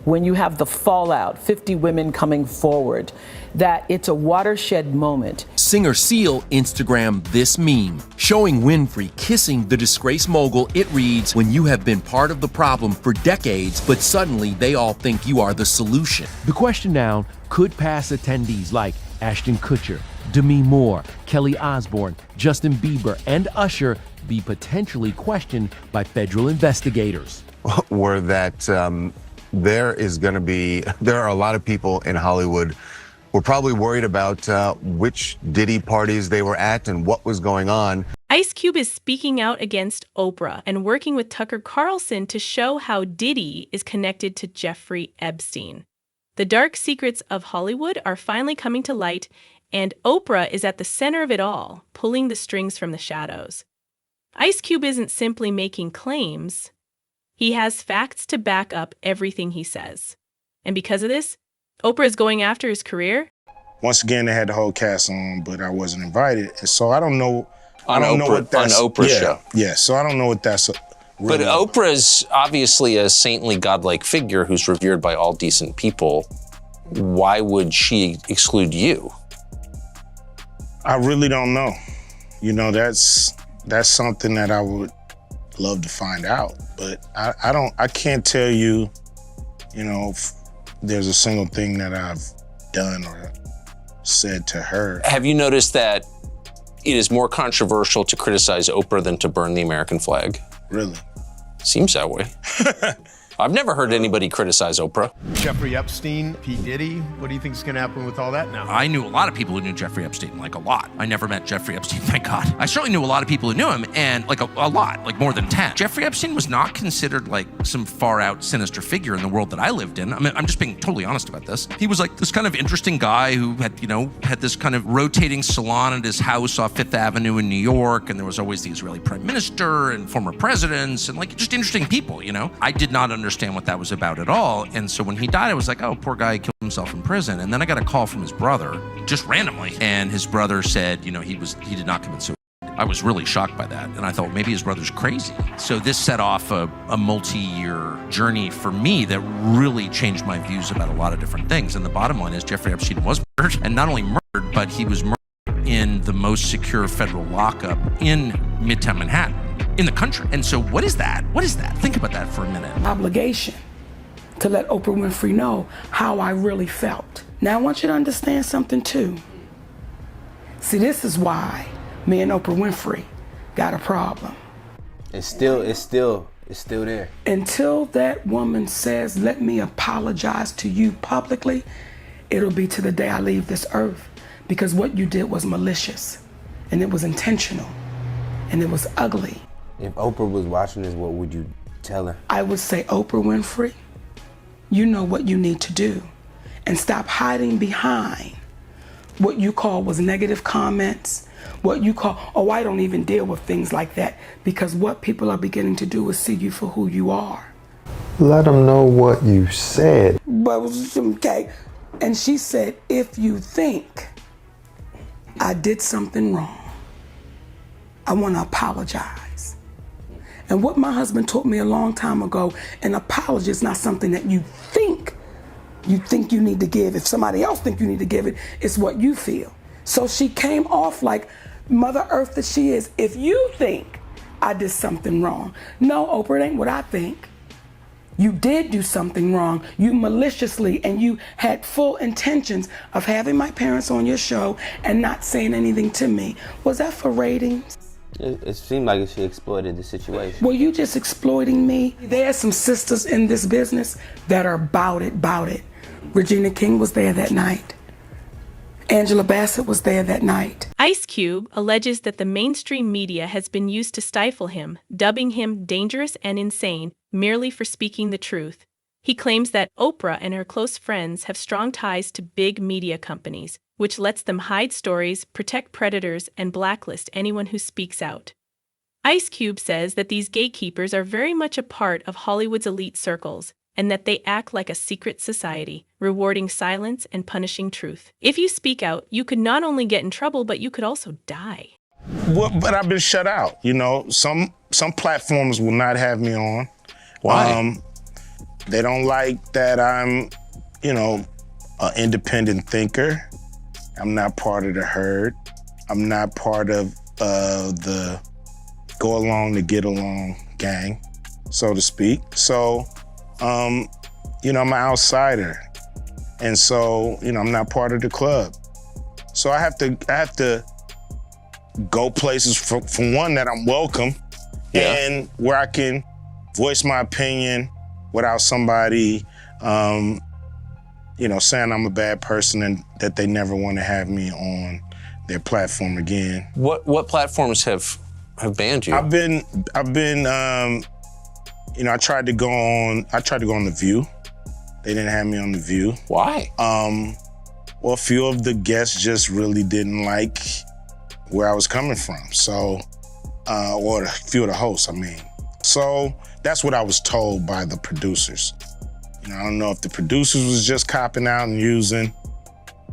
When you have the fallout, 50 women coming forward, that it's a watershed moment. Singer Seal Instagrammed this meme, showing Winfrey kissing the disgraced mogul. It reads, "When you have been part of the problem for decades, but suddenly they all think you are the solution." The question now, could past attendees like Ashton Kutcher, Demi Moore, Kelly Osbourne, Justin Bieber, and Usher be potentially questioned by federal investigators? Were that there are a lot of people in Hollywood who are probably worried about which Diddy parties they were at and what was going on. Ice Cube is speaking out against Oprah and working with Tucker Carlson to show how Diddy is connected to Jeffrey Epstein. The dark secrets of Hollywood are finally coming to light, and Oprah is at the center of it all, pulling the strings from the shadows. Ice Cube isn't simply making claims. He has facts to back up everything he says. And because of this, Oprah is going after his career. Once again, they had the whole cast on, but I wasn't invited. And so I don't know. On Oprah's show. Yeah, so I don't know what that's really. But Oprah's obviously a saintly, godlike figure who's revered by all decent people. Why would she exclude you? I really don't know. You know, that's something that I would love to find out. But I can't tell you, you know, if there's a single thing that I've done or said to her. Have you noticed that it is more controversial to criticize Oprah than to burn the American flag? Really? Seems that way. I've never heard anybody criticize Oprah. Jeffrey Epstein, P. Diddy, what do you think is going to happen with all that now? I knew a lot of people who knew Jeffrey Epstein, like a lot. I never met Jeffrey Epstein, thank God. I certainly knew a lot of people who knew him, and like a lot, like more than 10. Jeffrey Epstein was not considered like some far out sinister figure in the world that I lived in. I mean, I'm just being totally honest about this. He was like this kind of interesting guy who had this kind of rotating salon at his house off Fifth Avenue in New York, and there was always the Israeli prime minister and former presidents and like just interesting people, you know? I did not understand what that was about at all. And so when he died, I was like, oh, poor guy killed himself in prison. And then I got a call from his brother, just randomly. And his brother said, you know, he did not commit suicide. I was really shocked by that. And I thought, maybe his brother's crazy. So this set off a multi-year journey for me that really changed my views about a lot of different things. And the bottom line is Jeffrey Epstein was murdered, and not only murdered, but he was murdered in the most secure federal lockup in Midtown Manhattan, in the country. And so what is that? What is that? Think about that for a minute. Obligation to let Oprah Winfrey know how I really felt. Now I want you to understand something too. See, this is why me and Oprah Winfrey got a problem. It's still there. Until that woman says, let me apologize to you publicly, it'll be to the day I leave this earth. Because what you did was malicious, and it was intentional, and it was ugly. If Oprah was watching this, what would you tell her? I would say, Oprah Winfrey, you know what you need to do, and stop hiding behind what you call was negative comments, what you call, oh, I don't even deal with things like that, because what people are beginning to do is see you for who you are. Let them know what you said. But, okay, and she said, if you think I did something wrong, I want to apologize. And what my husband taught me a long time ago, an apology is not something that you think you need to give. If somebody else think you need to give it, it's what you feel. So she came off like Mother Earth that she is. If you think I did something wrong, no, Oprah, it ain't what I think. You did do something wrong. You maliciously, and you had full intentions of having my parents on your show and not saying anything to me. Was that for ratings? It seemed like she exploited the situation. Were you just exploiting me? There are some sisters in this business that are bout it. Regina King was there that night. Angela Bassett was there that night. Ice Cube alleges that the mainstream media has been used to stifle him, dubbing him dangerous and insane merely for speaking the truth. He claims that Oprah and her close friends have strong ties to big media companies, which lets them hide stories, protect predators, and blacklist anyone who speaks out. Ice Cube says that these gatekeepers are very much a part of Hollywood's elite circles, and that they act like a secret society, rewarding silence and punishing truth. If you speak out, you could not only get in trouble, but you could also die. Well, but I've been shut out. You know, some platforms will not have me on. Why? They don't like that I'm, you know, an independent thinker. I'm not part of the herd. I'm not part of the go along to get along gang, so to speak. So, you know, I'm an outsider. And so, you know, I'm not part of the club. So I have to go places for one that I'm welcome and where I can voice my opinion without somebody, you know, saying I'm a bad person and that they never want to have me on their platform again. What platforms have banned you? I've been, you know, I tried to go on The View. They didn't have me on The View. Why? Well, a few of the guests just really didn't like where I was coming from. So, or a few of the hosts, I mean. So that's what I was told by the producers. You know, I don't know if the producers was just copping out and using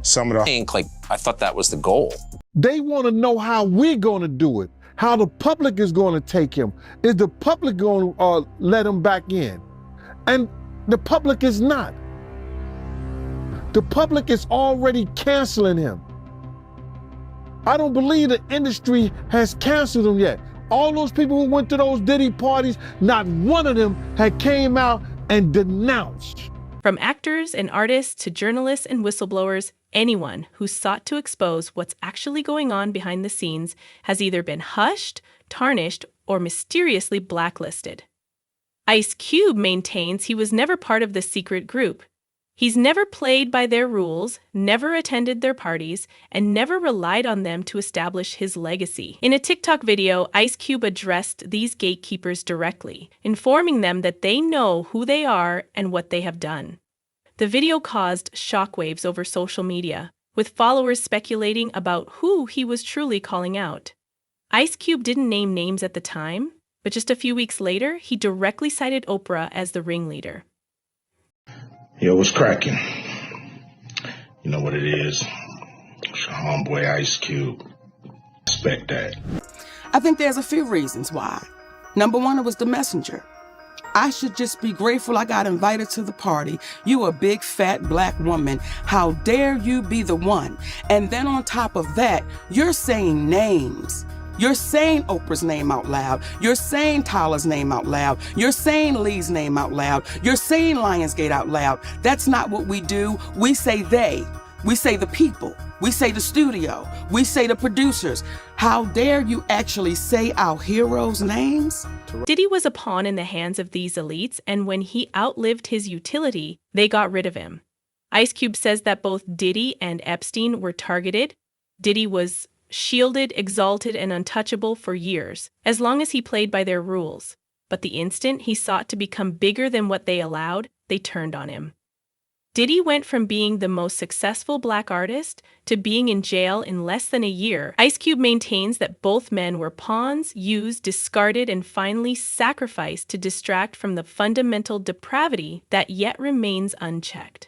some of the... I thought that was the goal. They want to know how we're going to do it, how the public is going to take him. Is the public going to let him back in? And the public is not. The public is already canceling him. I don't believe the industry has canceled him yet. All those people who went to those Diddy parties, not one of them had came out and denounced. From actors and artists to journalists and whistleblowers, anyone who sought to expose what's actually going on behind the scenes has either been hushed, tarnished, or mysteriously blacklisted. Ice Cube maintains he was never part of the secret group. He's never played by their rules, never attended their parties, and never relied on them to establish his legacy. In a TikTok video, Ice Cube addressed these gatekeepers directly, informing them that they know who they are and what they have done. The video caused shockwaves over social media, with followers speculating about who he was truly calling out. Ice Cube didn't name names at the time, but just a few weeks later, he directly cited Oprah as the ringleader. Yo, what's cracking? You know what it is. It's your homeboy Ice Cube. Respect that. I think there's a few reasons why. Number one, it was the messenger. I should just be grateful I got invited to the party. You a big, fat, black woman. How dare you be the one? And then on top of that, you're saying names. You're saying Oprah's name out loud. You're saying Tyler's name out loud. You're saying Lee's name out loud. You're saying Lionsgate out loud. That's not what we do. We say they. We say the people. We say the studio. We say the producers. How dare you actually say our heroes' names? Diddy was a pawn in the hands of these elites, and when he outlived his utility, they got rid of him. Ice Cube says that both Diddy and Epstein were targeted. Diddy was shielded, exalted, and untouchable for years, as long as he played by their rules. But the instant he sought to become bigger than what they allowed, they turned on him. Diddy went from being the most successful black artist to being in jail in less than a year. Ice Cube maintains that both men were pawns, used, discarded, and finally sacrificed to distract from the fundamental depravity that yet remains unchecked.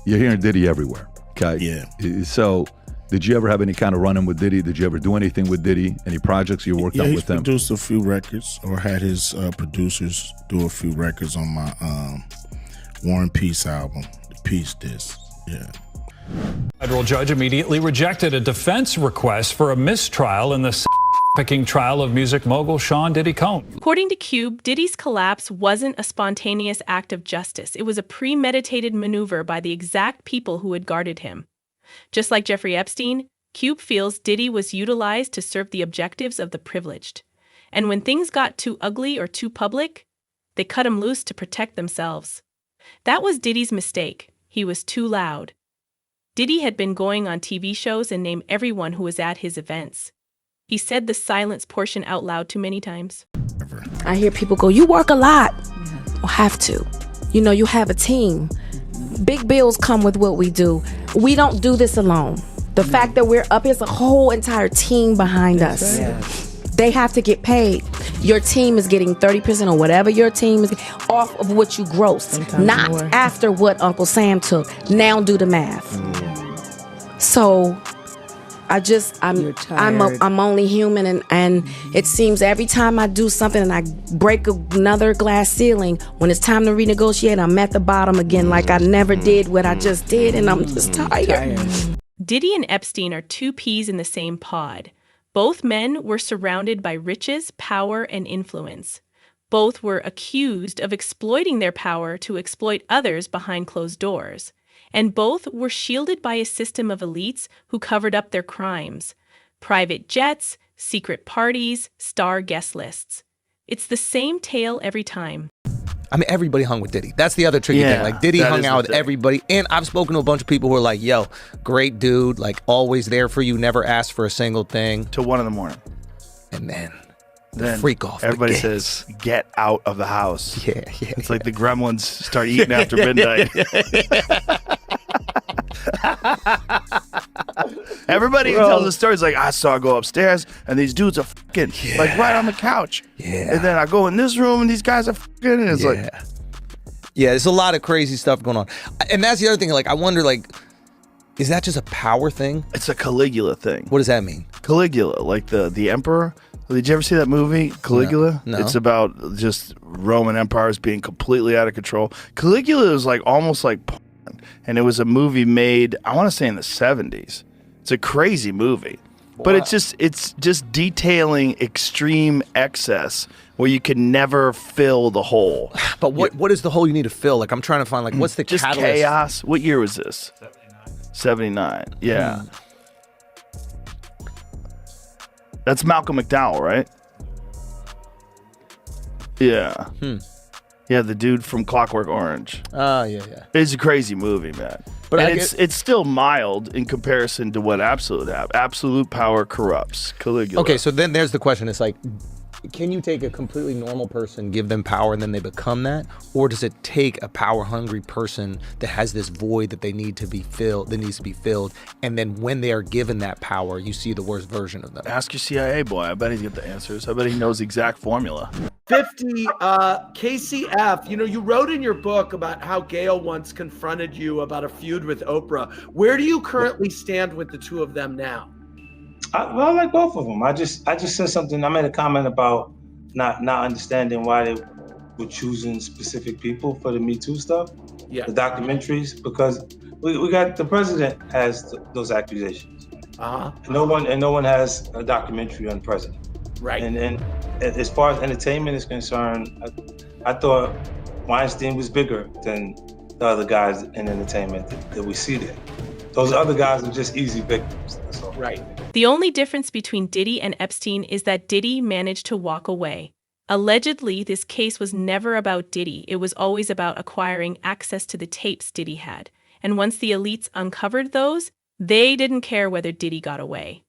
You're hearing Diddy everywhere, okay? Yeah. So, did you ever have any kind of run-in with Diddy? Did you ever do anything with Diddy? Any projects you worked on with him? He produced a few records, or had his producers do a few records on my War and Peace album, the Peace Disc. Yeah. Federal judge immediately rejected a defense request for a mistrial in the picking trial of music mogul Sean Diddy Combs. According to Cube, Diddy's collapse wasn't a spontaneous act of justice. It was a premeditated maneuver by the exact people who had guarded him. Just like Jeffrey Epstein, Cube feels Diddy was utilized to serve the objectives of the privileged. And when things got too ugly or too public, they cut him loose to protect themselves. That was Diddy's mistake. He was too loud. Diddy had been going on TV shows and named everyone who was at his events. He said the silence portion out loud too many times. I hear people go, you work a lot. Well, have to. You know, you have a team. Big bills come with what we do. We don't do this alone. The fact that we're up is a whole entire team behind us. They have to get paid. Your team is getting 30% or whatever your team is off of what you gross, not more. After what Uncle Sam took. Now do the math. So I'm only human, and it seems every time I do something and I break another glass ceiling, when it's time to renegotiate, I'm at the bottom again, like I never did what I just did, and I'm just tired. Diddy and Epstein are two peas in the same pod. Both men were surrounded by riches, power, and influence. Both were accused of exploiting their power to exploit others behind closed doors. And both were shielded by a system of elites who covered up their crimes. Private jets, secret parties, star guest lists. It's the same tale every time. I mean, everybody hung with Diddy. That's the other tricky thing. Like, Diddy hung out with everybody. And I've spoken to a bunch of people who are like, yo, great dude, like, always there for you, never asked for a single thing. Till 1 a.m. And then freak off. Everybody says, get out of the house. Yeah. It's like the gremlins start eating after midnight. Everybody tells the stories like, I saw her go upstairs and these dudes are fucking like right on the couch. Yeah. And then I go in this room and these guys are fucking, and it's like, yeah, there's a lot of crazy stuff going on. And that's the other thing. Like, I wonder, like, is that just a power thing? It's a Caligula thing. What does that mean? Caligula, like the emperor. Did you ever see that movie, Caligula? No. It's about just Roman empires being completely out of control. Caligula is like almost like porn, and it was a movie made, I want to say in the 70s. It's a crazy movie. But it's just detailing extreme excess where you can never fill the hole. But what is the hole you need to fill? Like, I'm trying to find, like, what's the just catalyst? Chaos. What year was this? 79. Yeah. That's Malcolm McDowell, right? Yeah. Yeah, the dude from Clockwork Orange. Oh, yeah. It's a crazy movie, man. But it's still mild in comparison to what absolute power corrupts. Caligula. Okay, so then there's the question. It's like, can you take a completely normal person, give them power, and then they become that? Or does it take a power-hungry person that has this void that they need to be filled, that needs to be filled, and then when they are given that power, you see the worst version of them? Ask your CIA boy. I bet he's got the answers. I bet he knows the exact formula. 50, KCF, you wrote in your book about how Gayle once confronted you about a feud with Oprah. Where do you currently stand with the two of them now? I like both of them. I just said something. I made a comment about not understanding why they were choosing specific people for the Me Too stuff, the documentaries, because we got the president has those accusations. No one has a documentary on the president. Right. And as far as entertainment is concerned, I thought Weinstein was bigger than the other guys in entertainment that we see there. Those other guys are just easy victims. That's all. Right. The only difference between Diddy and Epstein is that Diddy managed to walk away. Allegedly, this case was never about Diddy. It was always about acquiring access to the tapes Diddy had. And once the elites uncovered those, they didn't care whether Diddy got away.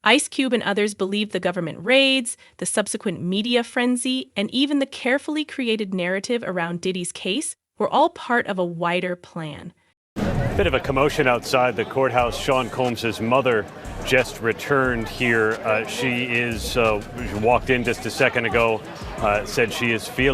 Ice Cube and others believed the government raids, the subsequent media frenzy, and even the carefully created narrative around Diddy's case were all part of a wider plan. Bit of a commotion outside the courthouse. Sean Combs' mother just returned here. She walked in just a second ago, said she is feeling